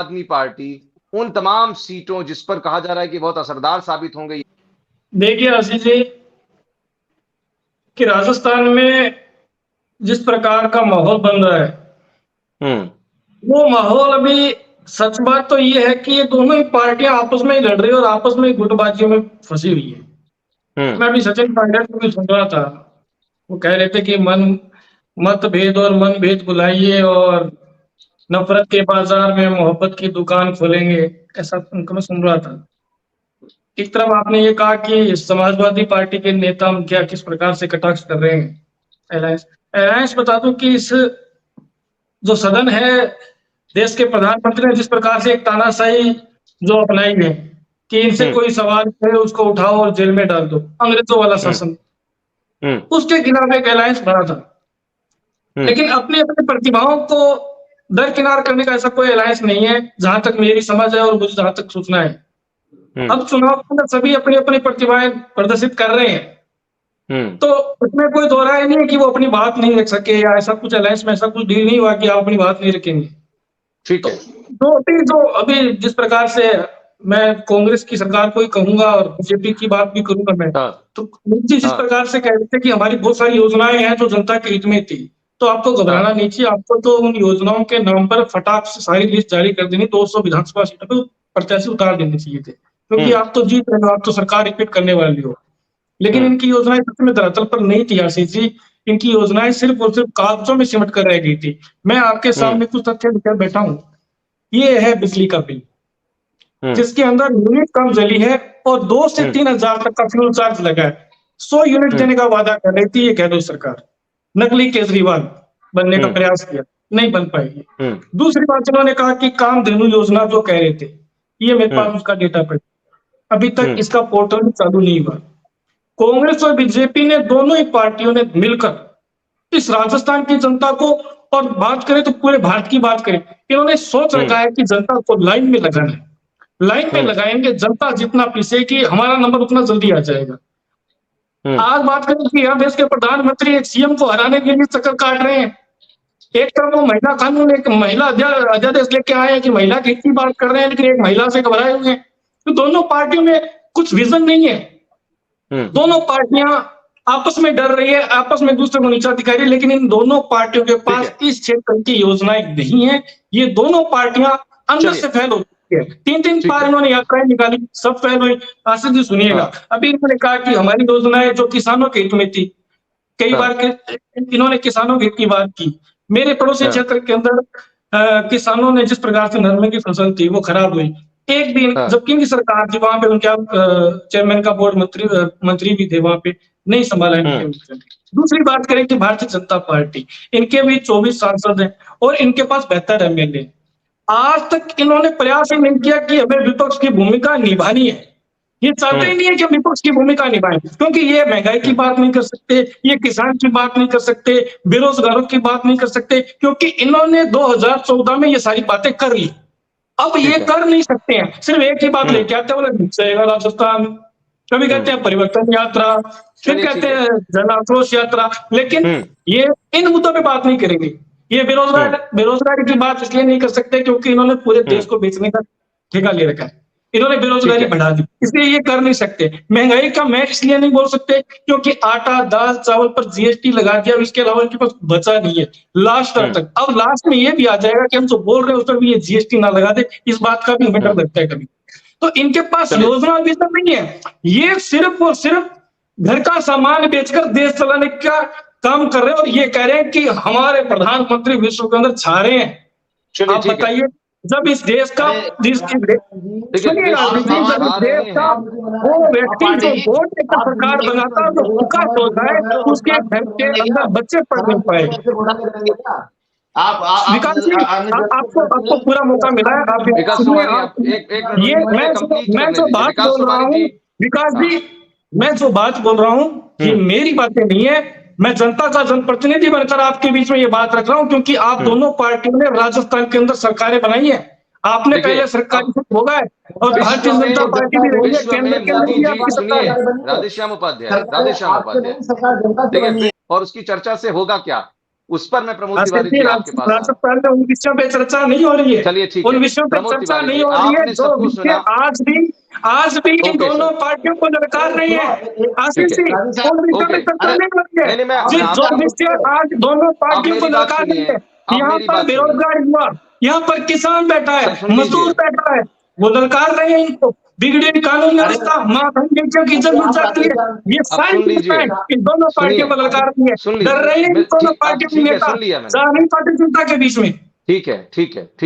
आदमी पार्टी उन तमाम सीटों जिस पर कहा जा रहा है कि बहुत असरदार साबित होंगे। देखिए आशीष जी, कि राजस्थान में जिस प्रकार का माहौल बन रहा है, वो माहौल अभी, सच बात तो ये है कि ये दोनों ही पार्टियां आपस में ही लड़ रही है और आपस में ही गुटबाजियों में फंसी हुई है। मैं अभी सचिन पायलट को भी सुन रहा था, वो कह रहे थे कि मतभेद और मनभेद बुलाइए और नफरत के बाजार में मोहब्बत की दुकान खोलेंगे, ऐसा उनको मैं सुन रहा था। एक तरफ आपने ये कहा कि समाजवादी पार्टी के नेता क्या किस प्रकार से कटाक्ष कर रहे हैं अलायंस अलायंस बता दूं कि इस जो सदन है, देश के प्रधानमंत्री ने जिस प्रकार से एक तानाशाही जो अपनाई है कि इनसे कोई सवाल करे उसको उठाओ और जेल में डाल दो, अंग्रेजों वाला शासन, उसके खिलाफ एक अलायंस बना था। लेकिन अपनी अपनी प्रतिभाओं को दरकिनार करने का ऐसा कोई अलायंस नहीं है, जहां तक मेरी समझ है और मुझे जहां तक सूचना है। अब चुनाव के अंदर सभी अपनी अपनी प्रतिभाएं प्रदर्शित कर रहे हैं, तो उसमें कोई दो राय नहीं है कि वो अपनी बात नहीं रख सके या ऐसा कुछ अलायंस में ऐसा कुछ डील नहीं हुआ कि आप अपनी बात नहीं रखेंगे। ठीक है। तो अभी जिस प्रकार से मैं कांग्रेस की सरकार को ही कहूंगा और बीजेपी की बात भी करूंगा मैं, तो जिस प्रकार से कह रहे थे कि हमारी बहुत सारी योजनाएं हैं जो जनता के हित में थी, तो आपको घबराना नहीं चाहिए। आपको तो उन योजनाओं के नाम पर फटाक से सारी लिस्ट जारी कर देनी, 200 विधानसभा सीटों पे प्रत्याशी उतार देने चाहिए थे, क्योंकि आप तो जीत रहे हो, आप तो सरकार रिपीट करने वाली हो। लेकिन इनकी योजनाएं सच में धरातल पर नहीं थी आशीष जी, इनकी योजनाएं सिर्फ और सिर्फ कागजों में सिमट कर रह गई थी। मैं आपके सामने कुछ तथ्य लेकर बैठा हूं। ये है बिजली का बिल, जिसके अंदर यूनिट कम जली है और 2 से 3 हजार तक का फ्यूल चार्ज लगा है। 100 यूनिट देने का वादा कर रही थी ये गहलोत सरकार, नकली केजरीवाल बनने का प्रयास किया, नहीं बन पाएगी। दूसरी बात, उन्होंने कहा कि कामधेनु योजना जो कह रहे थे, ये मेरे पास उसका डेटा पर अभी तक इसका पोर्टल भी चालू नहीं हुआ। कांग्रेस और बीजेपी ने, दोनों ही पार्टियों ने मिलकर इस राजस्थान की जनता को, और बात करें तो पूरे भारत की बात करें, इन्होंने सोच रखा है कि जनता को लाइन में लगाना है, लाइन में लगाएंगे, जनता जितना पीसेगी हमारा नंबर उतना जल्दी आ जाएगा। आज बात करें कि यह देश के प्रधानमंत्री एक सीएम को हराने के लिए चक्कर काट रहे हैं। एक तरफ वो महिला कानून, एक महिला अध्यादेश लेके आए हैं कि महिला की इतनी बात कर रहे हैं, लेकिन एक महिला से घबराए हुए हैं। तो दोनों पार्टियों में कुछ विजन नहीं है, दोनों पार्टियां आपस में डर रही है, आपस में दूसरे को नीचा दिखा रही है, लेकिन इन दोनों पार्टियों के पास इस क्षेत्र की योजनाएं नहीं है। ये दोनों पार्टियां अंदर से फेल हो चुकी है। 3-3 बार इन्होंने यात्राएं निकाली, सब फेल हुई। आशीष जी सुनिएगा, अभी इन्होंने कहा कि हमारी योजनाएं जो किसानों के हित में थी, कई बार इन्होंने किसानों के हित की बात की। मेरे पड़ोसी क्षेत्र के अंदर किसानों ने जिस प्रकार से नरमे की फसल थी वो खराब हुई, एक दिन जबकि इनकी सरकार थी, वहां पे उनके चेयरमैन का बोर्ड मंत्री भी थे, वहां पे नहीं संभाला इनके। दूसरी बात करें कि भारतीय जनता पार्टी, इनके भी 24 सांसद हैं और इनके पास बेहतर एमएलए। आज तक इन्होंने प्रयास ही नहीं किया कि हमें विपक्ष की भूमिका निभानी है। ये चाहते ही नहीं है कि हम विपक्ष की भूमिका निभाएं, क्योंकि ये महंगाई की बात नहीं कर सकते, ये किसान की बात नहीं कर सकते, बेरोजगारों की बात नहीं कर सकते, क्योंकि इन्होंने 2014 में ये सारी बातें कर ली। अब ये कर नहीं सकते हैं, सिर्फ एक ही बात लेके आते हैं, बोले राजस्थान, कभी कहते हैं परिवर्तन यात्रा, फिर कहते हैं जन आक्रोश यात्रा, लेकिन ये इन मुद्दों पे बात नहीं करेंगे। ये बेरोजगारी की बात इसलिए नहीं कर सकते क्योंकि इन्होंने पूरे देश को बेचने का ठेका ले रखा है, इन्होंने बेरोजगारी बढ़ा दी, इसलिए ये कर नहीं सकते। महंगाई का मैं इसलिए नहीं बोल सकते क्योंकि आटा दाल चावल पर जीएसटी लगा दिया, इसके अलावा इनके पास बचा नहीं है लास्ट तक। अब लास्ट में ये भी आ जाएगा कि हम जो बोल रहे हैं उस पर भी ये जीएसटी ना लगा दे, इस बात का भी हमें डर लगता है कभी। तो इनके पास योजना विजन नहीं है, ये सिर्फ और सिर्फ घर का सामान बेचकर देश चलाने का काम कर रहे हैं और ये कह रहे हैं कि हमारे प्रधानमंत्री विश्व के अंदर छा रहे हैं। आप बताइए, जब इस देश का देश का वो व्यक्ति जो वोट लेकर सरकार बनाता है, जो भूखा सोता है, उसके घर के अंदर बच्चे पढ़ नहीं पाए। विकास जी, आपको पूरा मौका मिला है, आप ये मैं जो बात बोल रहा हूँ विकास जी, मैं जो बात बोल रहा हूँ ये मेरी बातें नहीं है, मैं जनता का जनप्रतिनिधि बनकर आपके बीच में ये बात रख रहा हूँ, क्योंकि आप दोनों पार्टियों ने राजस्थान के अंदर सरकारें बनाई है। आपने पहले सरकारी होगा है और भारतीय जनता पार्टी भी रही है केंद्र के अंदर। राधेश्याम उपाध्याय, और उसकी चर्चा से होगा क्या? उस पर मैं प्रमोद तिवारी जी आपके पास राजस्थान में उन विषयों पे चर्चा नहीं हो रही है। चलिए ठीक उन है, विषयों पे प्रमोद चर्चा तिवारी नहीं जी, हो रही है आपने जो सब कुछ विषय सुना। आज भी इन ओके दोनों सर, पार्टियों को ललकार रही है। आशीष जी, उन विषयों ओके, पे चर्चा अरे नहीं हो रही है। नहीं मैं जो विषय आज दोनों आप पार्टियों को मेरी बात ललकार रही सुनिए, है, आप यहाँ मेरी पर बात सुनिए बेरोजगार युवा, यहाँ पर किसान बैठा सर, है, सुन मजदूर लीजिए। बैठा है, वो ललकार रहे हैं इनको। बिगड़ी कानून व्यवस्था, महासंघ की इज्जत लुट जाती है, ये अब सारी सुन लीजिए, इन दोनों पार्टियों को ललकार रही है। सुन डर लीजिए, रहे हैं इन दोनों अब पार्टियों के ठीक है, नेता, सुन लिया मैंने, जाहिर पार्टी जनता के बीच में। ठीक है, ठीक है, ठीक